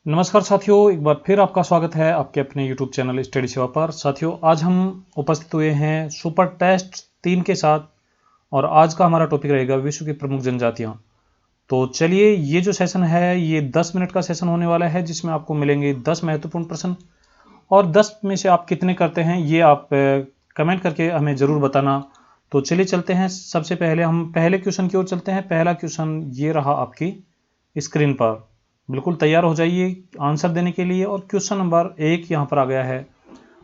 नमस्कार साथियों, एक बार फिर आपका स्वागत है आपके अपने YouTube चैनल स्टडी सेवा पर। साथियों, आज हम उपस्थित हुए हैं सुपर टेस्ट 3 के साथ और आज का हमारा टॉपिक रहेगा विश्व की प्रमुख जनजातियां। तो चलिए, ये जो सेशन है ये 10 मिनट का सेशन होने वाला है, जिसमें आपको मिलेंगे 10 महत्वपूर्ण प्रश्न और 10 में से आप कितने करते हैं ये आप कमेंट करके हमें ज़रूर बताना। तो चलिए चलते हैं, सबसे पहले हम पहले क्वेश्चन की ओर चलते हैं। पहला क्वेश्चन ये रहा आपकी स्क्रीन पर, बिल्कुल तैयार हो जाइए आंसर देने के लिए। और क्वेश्चन नंबर 1 यहाँ पर आ गया है,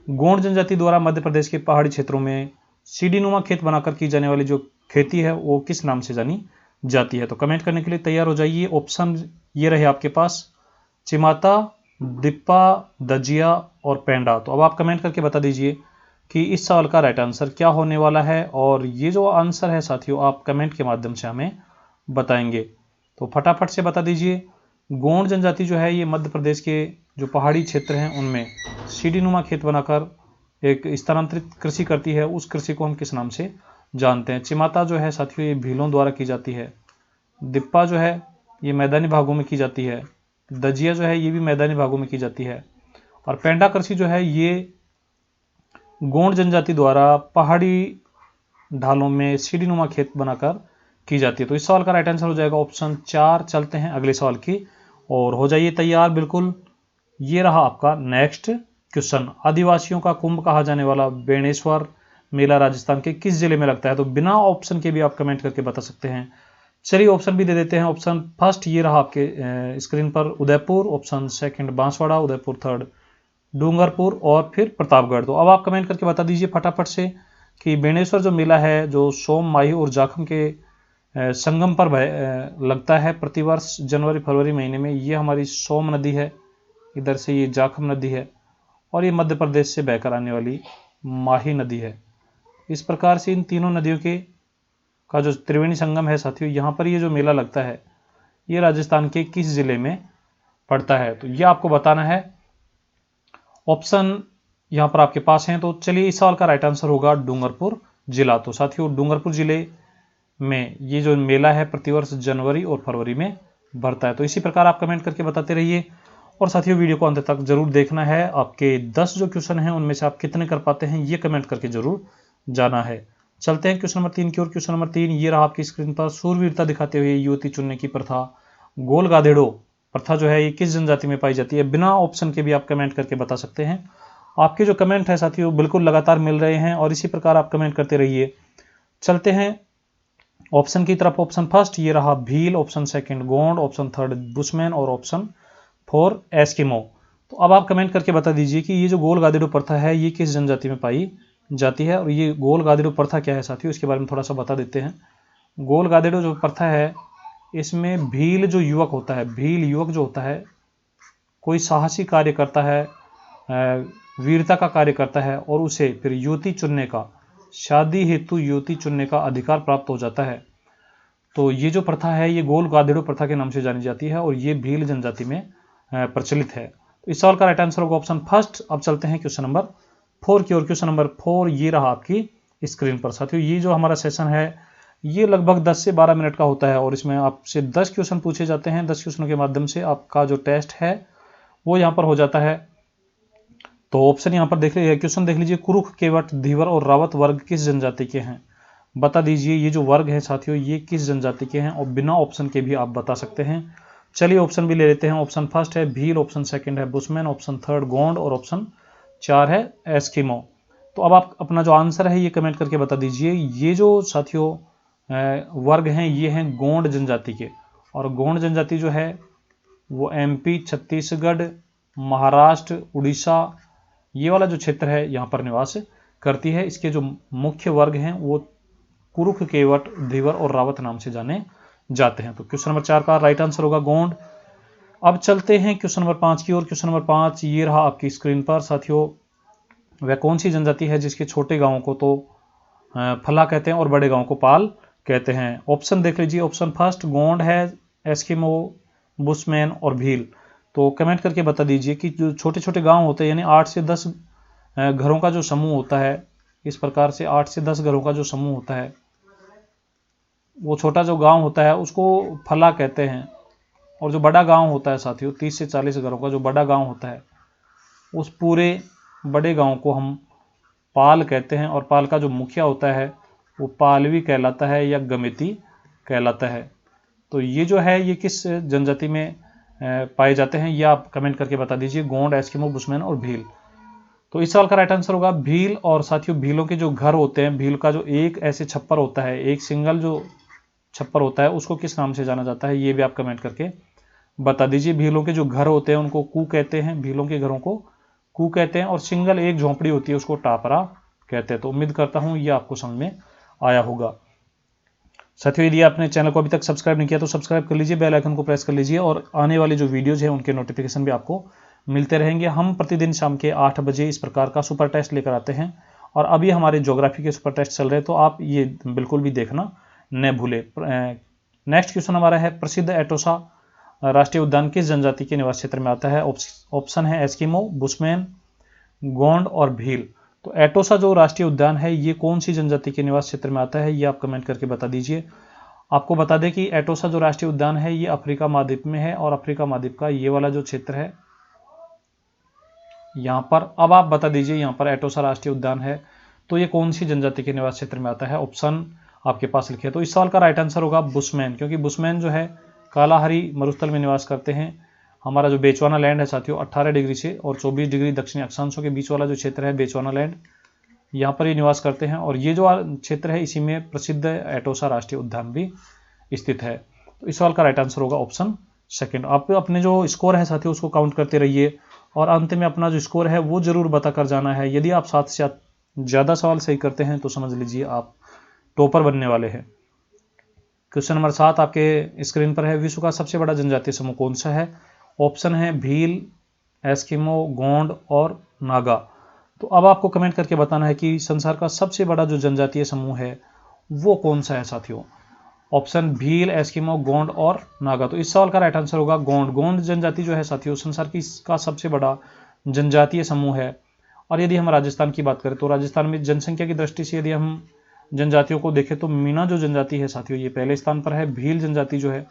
गोंड जनजाति द्वारा मध्य प्रदेश के पहाड़ी क्षेत्रों में सीढ़ीनुमा खेत बनाकर की जाने वाली जो खेती है वो किस नाम से जानी जाती है। तो कमेंट करने के लिए तैयार हो जाइए। ऑप्शन ये रहे आपके पास, चिमाता, दिप्पा, दजिया और पेंडा। तो अब आप कमेंट करके बता दीजिए कि इस सवाल का राइट आंसर क्या होने वाला है। और ये जो आंसर है साथियों, आप कमेंट के माध्यम से हमें बताएंगे। तो फटाफट से बता दीजिए। गोंड जनजाति जो है ये मध्य प्रदेश के जो पहाड़ी क्षेत्र हैं उनमें सीढ़ीनुमा खेत बनाकर एक स्थानांतरित कृषि करती है। उस कृषि को हम किस नाम से जानते हैं। चिमाता जो है साथियों ये भीलों द्वारा की जाती है। दिप्पा जो है ये मैदानी भागों में की जाती है। दजिया जो है ये भी मैदानी भागों में की जाती है। और पेंडा कृषि जो है ये गोंड जनजाति द्वारा पहाड़ी ढालों में सीढ़ीनुमा खेत बनाकर की जाती है। तो इस सवाल का राइट आंसर हो जाएगा ऑप्शन 4। चलते हैं अगले सवाल की और हो जाइए तैयार बिल्कुल। ये रहा आपका नेक्स्ट क्वेश्चन, आदिवासियों का कुंभ कहा जाने वाला बेणेश्वर मेला राजस्थान के किस जिले में लगता है। तो बिना ऑप्शन के भी आप कमेंट करके बता सकते हैं। चलिए ऑप्शन भी दे देते हैं। ऑप्शन फर्स्ट ये रहा आपके स्क्रीन पर, Udaipur. Option second Banswara, Udaipur third Dungarpur और फिर प्रतापगढ़। तो अब आप कमेंट करके बता दीजिए फटाफट से कि बेणेश्वर जो मेला है जो सोम, माही और जाखम के संगम पर लगता है प्रतिवर्ष जनवरी फरवरी महीने में। ये हमारी सोम नदी है, इधर से ये जाखम नदी है और ये मध्य प्रदेश से बहकर आने वाली माही नदी है। इस प्रकार से इन तीनों नदियों के का जो त्रिवेणी संगम है साथियों, यहाँ पर ये जो मेला लगता है ये राजस्थान के किस जिले में पड़ता है। तो ये आपको बताना है। ऑप्शन यहाँ पर आपके पास हैं। तो चलिए इस सवाल का राइट आंसर होगा डूंगरपुर जिला। तो साथियों डूंगरपुर जिले में ये जो मेला है प्रतिवर्ष जनवरी और फरवरी में भरता है। तो इसी प्रकार आप कमेंट करके बताते रहिए और साथियों वीडियो को अंत तक जरूर देखना है। आपके 10 जो क्वेश्चन हैं उनमें से आप कितने कर पाते हैं ये कमेंट करके जरूर जाना है। चलते हैं क्वेश्चन नंबर 3 की ओर। क्वेश्चन नंबर 3 ये रहा आपकी स्क्रीन पर, सूरवीरता दिखाते हुए युवती चुनने की प्रथा, गोल गाधेड़ो प्रथा जो है ये किस जनजाति में पाई जाती है। बिना ऑप्शन के भी आप कमेंट करके बता सकते हैं। आपके जो कमेंट है साथियों बिल्कुल लगातार मिल रहे हैं और इसी प्रकार आप कमेंट करते रहिए। चलते हैं ऑप्शन की तरफ। ऑप्शन फर्स्ट ये रहा Bhil, option second Gond, option third bushman और ऑप्शन 4 एस्किमो। तो अब आप कमेंट करके बता दीजिए कि ये जो गोल गादेड़ो प्रथा है ये किस जनजाति में पाई जाती है। और ये गोल गादेड़ो प्रथा क्या है साथियों, इसके बारे में थोड़ा सा बता देते हैं। गोल गादेड़ो जो प्रथा है इसमें भील जो युवक होता है, भील युवक जो होता है कोई साहसी कार्य करता है, वीरता का कार्य करता है और उसे फिर युवती चुनने का, शादी हेतु युवती चुनने का अधिकार प्राप्त हो जाता है। तो ये जो प्रथा है ये गोल गाधेड़ो प्रथा के नाम से जानी जाती है और ये भील जनजाति में प्रचलित है। तो इस सवाल का राइट आंसर होगा ऑप्शन फर्स्ट। अब चलते हैं क्वेश्चन नंबर 4 की ओर। क्वेश्चन नंबर 4 ये रहा आपकी स्क्रीन पर। साथियों ये जो हमारा सेशन है ये लगभग 10 से 12 मिनट का होता है और इसमें आपसे 10 क्वेश्चन पूछे जाते हैं। 10 क्वेश्चनों के माध्यम से आपका जो टेस्ट है वो यहाँ पर हो जाता है। तो ऑप्शन यहाँ पर देख लीजिए, क्वेश्चन देख लीजिए, कुरुख, केवट, धीवर और रावत वर्ग किस जनजाति के हैं। बता दीजिए ये जो वर्ग है साथियों ये किस जनजाति के हैं और बिना ऑप्शन के भी आप बता सकते हैं। चलिए ऑप्शन भी ले लेते हैं। ऑप्शन फर्स्ट है भील, ऑप्शन सेकंड है बुशमैन, ऑप्शन थर्ड गोंड और ऑप्शन 4 है एस्किमो। तो अब आप अपना जो आंसर है ये कमेंट करके बता दीजिए। ये जो साथियों वर्ग हैं ये हैं गोंड जनजाति के और गोंड जनजाति जो है वो एमपी, छत्तीसगढ़, महाराष्ट्र, उड़ीसा ये वाला जो क्षेत्र है यहाँ पर निवास करती है। इसके जो मुख्य वर्ग हैं वो कुरुख, केवट, धीवर और रावत नाम से जाने जाते हैं। तो क्वेश्चन नंबर 4 का राइट आंसर होगा गोंड। अब चलते हैं क्वेश्चन नंबर 5 की ओर। क्वेश्चन नंबर 5 ये रहा आपकी स्क्रीन पर। साथियों वह कौन सी जनजाति है जिसके छोटे गांवों को तो फला कहते हैं और बड़े गांवों को पाल कहते हैं। ऑप्शन देख लीजिए। ऑप्शन फर्स्ट गोंड है, एस्किमो, बुशमैन और भील। तो कमेंट करके बता दीजिए कि जो छोटे छोटे गांव होते हैं यानी 8 से 10 घरों का जो समूह होता है, इस प्रकार से 8 से 10 घरों का जो समूह होता है वो छोटा जो गांव होता है उसको फला कहते हैं और जो बड़ा गांव होता है साथियों, 30 से 40 घरों का जो बड़ा गांव होता है, उस पूरे बड़े गांव को हम पाल कहते हैं। और पाल का जो मुखिया होता है वो पालवी कहलाता है या गमिती कहलाता है। तो ये जो है ये किस जनजाति में पाए जाते हैं, ये आप कमेंट करके बता दीजिए। गोंड, एस्किमो, बुशमैन और भील। तो इस सवाल का राइट आंसर होगा भील। और साथियों भीलों के जो घर होते हैं, भील का जो एक ऐसे छप्पर होता है, एक सिंगल जो छप्पर होता है, उसको किस नाम से जाना जाता है, ये भी आप कमेंट करके बता दीजिए। भीलों के जो घर होते हैं उनको कू कहते हैं, भीलों के घरों को कू कहते हैं। और सिंगल एक झोंपड़ी होती है उसको टापरा कहते हैं। तो उम्मीद करता हूं ये आपको समझ में आया होगा। साथियों यदि आपने चैनल को अभी तक सब्सक्राइब नहीं किया तो सब्सक्राइब कर लीजिए, बेल आइकन को प्रेस कर लीजिए और आने वाली जो वीडियोज हैं उनके नोटिफिकेशन भी आपको मिलते रहेंगे। हम प्रतिदिन शाम के 8 बजे इस प्रकार का सुपर टेस्ट लेकर आते हैं और अभी हमारे ज्योग्राफी के सुपर टेस्ट चल रहे हैं, तो आप ये बिल्कुल भी देखना न भूले। नेक्स्ट क्वेश्चन हमारा है, प्रसिद्ध एटोसा राष्ट्रीय उद्यान किस जनजाति के निवास क्षेत्र में आता है? ऑप्शन है एस्किमो, बुशमैन, गोंड और भील। तो एटोसा जो राष्ट्रीय उद्यान है ये कौन सी जनजाति के निवास क्षेत्र में आता है, ये आप कमेंट करके बता दीजिए। आपको बता दें कि एटोसा जो राष्ट्रीय उद्यान है ये अफ्रीका महाद्वीप में है और अफ्रीका महाद्वीप का ये वाला जो क्षेत्र है यहाँ पर। अब आप बता दीजिए यहाँ पर एटोसा राष्ट्रीय उद्यान है तो ये कौन सी जनजाति के निवास क्षेत्र में आता है? ऑप्शन आपके पास लिखे। तो इस सवाल का राइट आंसर होगा बुशमैन, क्योंकि बुशमैन जो है कालाहारी मरुस्थल में निवास करते हैं। हमारा जो बेचवाना लैंड है साथियों, 18 डिग्री से और 24 डिग्री दक्षिणी अक्षांशों के बीच वाला जो क्षेत्र है बेचवाना लैंड, यहाँ पर ये निवास करते हैं। और ये जो क्षेत्र है इसी में प्रसिद्ध एटोसा राष्ट्रीय उद्यान भी स्थित है। तो इस सवाल का राइट आंसर होगा ऑप्शन सेकंड। आप अपने जो स्कोर है साथियों उसको काउंट करते रहिए और अंत में अपना जो स्कोर है वो जरूर बता कर जाना है। यदि आप 7 से ज़्यादा सवाल सही करते हैं तो समझ लीजिए आप टॉपर बनने वाले हैं। क्वेश्चन नंबर 7 आपके स्क्रीन पर है, विश्व का सबसे बड़ा जनजातीय समूह कौन सा है? ऑप्शन है भील, एस्किमो, गोंड और नागा। तो अब आपको कमेंट करके बताना है कि संसार का सबसे बड़ा जो जनजातीय समूह है वो कौन सा है साथियों। ऑप्शन भील, एस्किमो, गोंड और नागा। तो इस सवाल का राइट आंसर होगा गोंड। गोंड जनजाति जो है साथियों संसार की का सबसे बड़ा जनजातीय समूह है। और यदि हम राजस्थान की बात करें तो राजस्थान में जनसंख्या की दृष्टि से यदि हम जनजातियों को देखें तो मीना जो जनजाति है साथियों ये पहले स्थान पर है, भील जनजाति जो है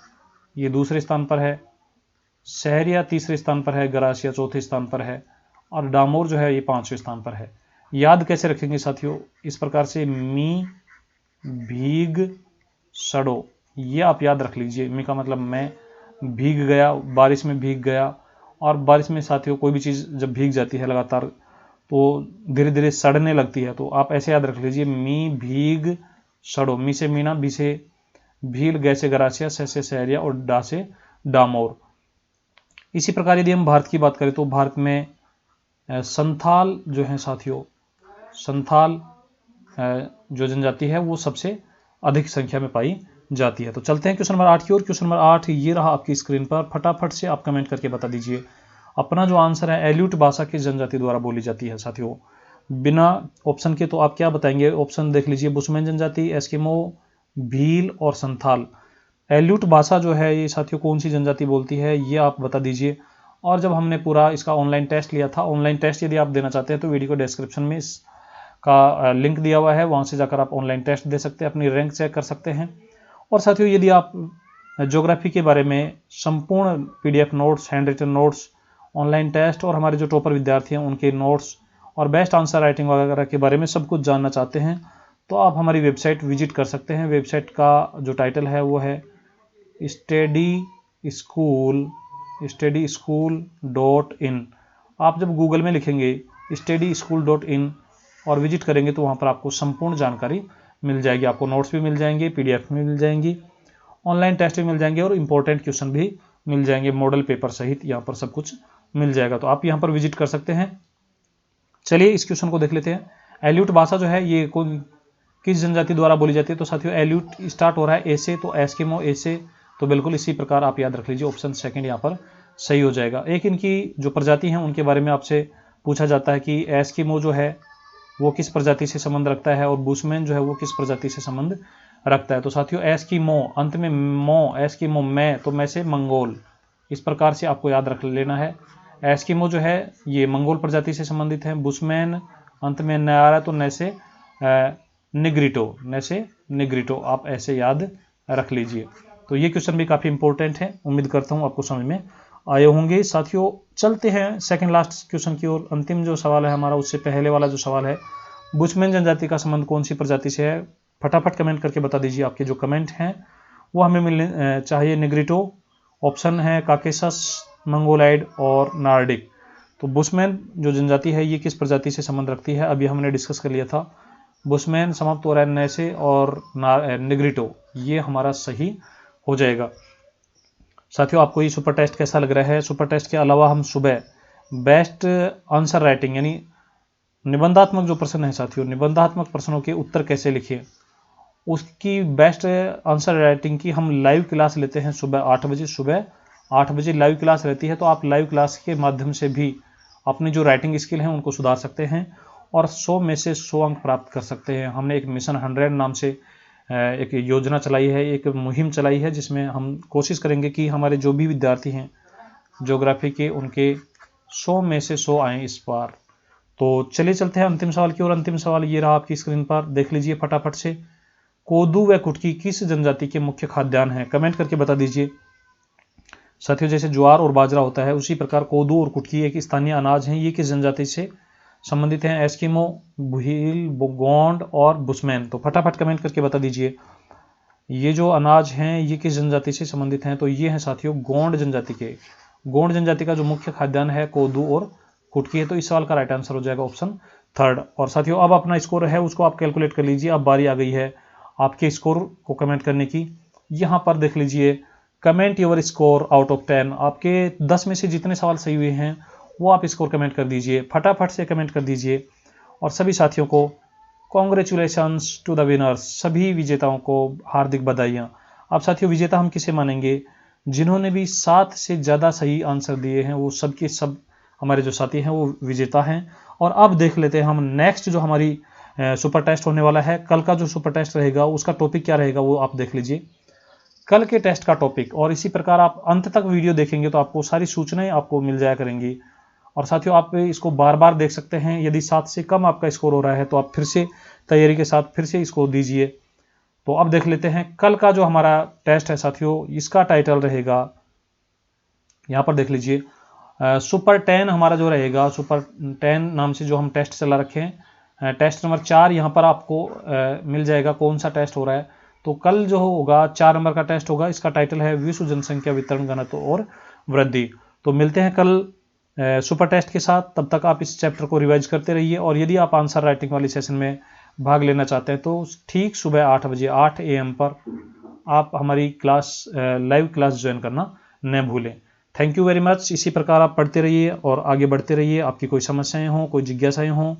ये दूसरे स्थान पर है, सहरिया तीसरे स्थान पर है, गरासिया चौथे स्थान पर है और डामोर जो है ये 5वें स्थान पर है। याद कैसे रखेंगे साथियों? इस प्रकार से मी, भीग, सड़ो, ये आप याद रख लीजिए। मी का मतलब मैं, भीग गया, बारिश में भीग गया। और बारिश में साथियों कोई भी चीज़ जब भीग जाती है लगातार तो धीरे धीरे सड़ने लगती है। तो आप ऐसे याद रख लीजिए, मी, भीग, सड़ो। मी से मीना, भी से भील, गै से गरासिया, सह से सहरिया और डा से डामोर। इसी प्रकार यदि हम भारत की बात करें तो भारत में संथाल जो है साथियों, संथाल जो जनजाति है वो सबसे अधिक संख्या में पाई जाती है। तो चलते हैं क्वेश्चन नंबर 8 की ओर। क्वेश्चन नंबर 8 ये रहा आपकी स्क्रीन पर, फटाफट से आप कमेंट करके बता दीजिए अपना जो आंसर है। एल्यूट भाषा किस जनजाति द्वारा बोली जाती है साथियों? बिना ऑप्शन के तो आप क्या बताएंगे? ऑप्शन देख लीजिए, बुशमैन जनजाति, एस्किमो, भील और संथाल। एल्यूट भाषा जो है ये साथियों कौन सी जनजाति बोलती है ये आप बता दीजिए। और जब हमने पूरा इसका ऑनलाइन टेस्ट लिया था, ऑनलाइन टेस्ट यदि आप देना चाहते हैं तो वीडियो को डिस्क्रिप्शन में इसका लिंक दिया हुआ है, वहाँ से जाकर आप ऑनलाइन टेस्ट दे सकते हैं, अपनी रैंक चेक कर सकते हैं। और साथियों यदि आप ज्योग्राफी के बारे में संपूर्ण PDF notes, handwritten notes, online test और हमारे जो टॉपर विद्यार्थी हैं उनके नोट्स और बेस्ट आंसर राइटिंग वगैरह के बारे में सब कुछ जानना चाहते हैं तो आप हमारी वेबसाइट विजिट कर सकते हैं। वेबसाइट का जो टाइटल है वो है studyschool.in। आप जब गूगल में लिखेंगे studyschool.in और विजिट करेंगे तो वहाँ पर आपको संपूर्ण जानकारी मिल जाएगी। आपको नोट्स भी मिल जाएंगे, PDF में मिल जाएंगी, ऑनलाइन टेस्ट भी मिल जाएंगे और इंपॉर्टेंट क्वेश्चन भी मिल जाएंगे, मॉडल पेपर सहित यहाँ पर सब कुछ मिल जाएगा। तो आप यहाँ पर विजिट कर सकते हैं। चलिए इस क्वेश्चन को देख लेते हैं। एल्यूट भाषा जो है ये किस जनजाति द्वारा बोली जाती है? तो साथियों एल्यूट स्टार्ट हो रहा है ए से, तो एस्किमो ए से, तो बिल्कुल इसी प्रकार आप याद रख लीजिए, ऑप्शन सेकंड यहाँ पर सही हो जाएगा। एक इनकी जो प्रजाति हैं उनके बारे में आपसे पूछा जाता है कि एस्किमो जो है वो किस प्रजाति से संबंध रखता है और बुशमैन जो है वो किस प्रजाति से संबंध रखता है। तो साथियों एस्किमो, अंत में मो, एस्किमो मैं, तो मैं से मंगोल, इस प्रकार से आपको याद रख लेना है। एस्किमो जो है ये मंगोल प्रजाति से संबंधित है। बुशमैन अंत में न आ रहा है तो न से निग्रिटो, न से निग्रिटो, आप ऐसे याद रख लीजिए। तो ये क्वेश्चन भी काफ़ी इंपॉर्टेंट है, उम्मीद करता हूँ आपको समझ में आए होंगे। साथियों चलते हैं सेकंड लास्ट क्वेश्चन की ओर। अंतिम जो सवाल है हमारा, उससे पहले वाला जो सवाल है, बुशमैन जनजाति का संबंध कौन सी प्रजाति से है? फटाफट कमेंट करके बता दीजिए। आपके जो कमेंट हैं वो हमें मिलने चाहिए। निग्रिटो, ऑप्शन है काकेसस, मंगोलाइड और नार्डिक। तो बुशमैन जो जनजाति है ये किस प्रजाति से संबंध रखती है? अभी हमने डिस्कस कर लिया था। बुशमैन समाप्त हो रहा है न से, और निग्रिटो ये हमारा सही हो जाएगा। साथियों आपको ये सुपर टेस्ट कैसा लग रहा है? सुपर टेस्ट के अलावा हम सुबह बेस्ट आंसर राइटिंग यानी निबंधात्मक जो प्रश्न है साथियों, निबंधात्मक प्रश्नों के उत्तर कैसे लिखिए, उसकी बेस्ट आंसर राइटिंग की हम लाइव क्लास लेते हैं सुबह 8 बजे। सुबह 8 बजे लाइव क्लास रहती है, तो आप लाइव क्लास के माध्यम से भी अपनी जो राइटिंग स्किल है उनको सुधार सकते हैं और 100 में से 100 अंक प्राप्त कर सकते हैं। हमने एक मिशन 100 नाम से एक योजना चलाई है, एक मुहिम चलाई है, जिसमें हम कोशिश करेंगे कि हमारे जो भी विद्यार्थी हैं ज्योग्राफी के, उनके 100 में से 100 आए इस बार। तो चलिए चलते हैं अंतिम सवाल की ओर। अंतिम सवाल ये रहा आपकी स्क्रीन पर, देख लीजिए फटाफट से। कोदू व कुटकी किस जनजाति के मुख्य खाद्यान्न हैं? कमेंट करके बता दीजिए। साथियों जैसे ज्वार और बाजरा होता है, उसी प्रकार कोदू और कुटकी एक स्थानीय अनाज हैं। ये किस जनजाति से संबंधित हैं? एस्किमो, भील, गोंड और बुशमैन। तो फटाफट कमेंट करके बता दीजिए ये जो अनाज हैं ये किस जनजाति से संबंधित हैं? तो ये हैं साथियों गोंड जनजाति के। गोंड जनजाति का जो मुख्य खाद्यान्न है कोदू और कुटकी है। तो इस सवाल का राइट आंसर हो जाएगा ऑप्शन 3। और साथियों अब अपना स्कोर है उसको आप कैलकुलेट कर लीजिए। अब बारी आ गई है आपके स्कोर को कमेंट करने की। यहाँ पर देख लीजिए, comment your score out of 10। आपके 10 में से जितने सवाल सही हुए हैं वो आप स्कोर कमेंट कर दीजिए, फटाफट से कमेंट कर दीजिए। और सभी साथियों को कॉन्ग्रेचुलेशंस टू द विनर्स, सभी विजेताओं को हार्दिक बधाइयाँ। अब साथियों विजेता हम किसे मानेंगे? जिन्होंने भी 7 से ज़्यादा सही आंसर दिए हैं वो सब के सब हमारे जो साथी हैं वो विजेता हैं। और अब देख लेते हैं हम नेक्स्ट जो हमारी सुपर टेस्ट होने वाला है। कल का जो सुपर टेस्ट रहेगा उसका टॉपिक क्या रहेगा वो आप देख लीजिए, कल के टेस्ट का टॉपिक। और इसी प्रकार आप अंत तक वीडियो देखेंगे तो आपको सारी सूचनाएं आपको मिल जाया करेंगी। और साथियों आप इसको बार बार देख सकते हैं। यदि 7 से कम आपका स्कोर हो रहा है तो आप फिर से तैयारी के साथ फिर से इसको दीजिए। तो अब देख लेते हैं कल का जो हमारा टेस्ट है साथियों, इसका टाइटल रहेगा, यहाँ पर देख लीजिए, सुपर 10 हमारा जो रहेगा, सुपर 10 नाम से जो हम टेस्ट चला रखे हैं, टेस्ट नंबर 4 यहाँ पर आपको मिल जाएगा कौन सा टेस्ट हो रहा है। तो कल जो होगा 4 नंबर का टेस्ट होगा, इसका टाइटल है विश्व जनसंख्या वितरण घनत्व और वृद्धि। तो मिलते हैं कल सुपर टेस्ट के साथ। तब तक आप इस चैप्टर को रिवाइज करते रहिए। और यदि आप आंसर राइटिंग वाली सेशन में भाग लेना चाहते हैं तो ठीक सुबह 8 बजे 8 AM पर आप हमारी क्लास लाइव क्लास ज्वाइन करना न भूलें। Thank you very much. इसी प्रकार आप पढ़ते रहिए और आगे बढ़ते रहिए। आपकी कोई समस्याएं हों, कोई जिज्ञासाएं हों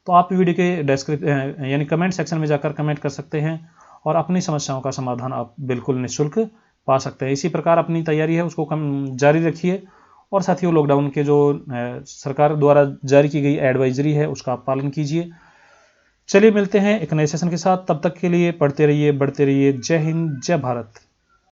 तो आप वीडियो के डिस्क्रिप्शन यानी कमेंट सेक्शन में जाकर कमेंट कर सकते हैं और अपनी समस्याओं का समाधान आप बिल्कुल निःशुल्क पा सकते हैं। इसी प्रकार अपनी तैयारी है उसको जारी रखिए। और साथियों लॉकडाउन के जो सरकार द्वारा जारी की गई एडवाइजरी है उसका आप पालन कीजिए। चलिए मिलते हैं एक नए सेशन के साथ। तब तक के लिए पढ़ते रहिए, बढ़ते रहिए। जय हिंद, जय भारत।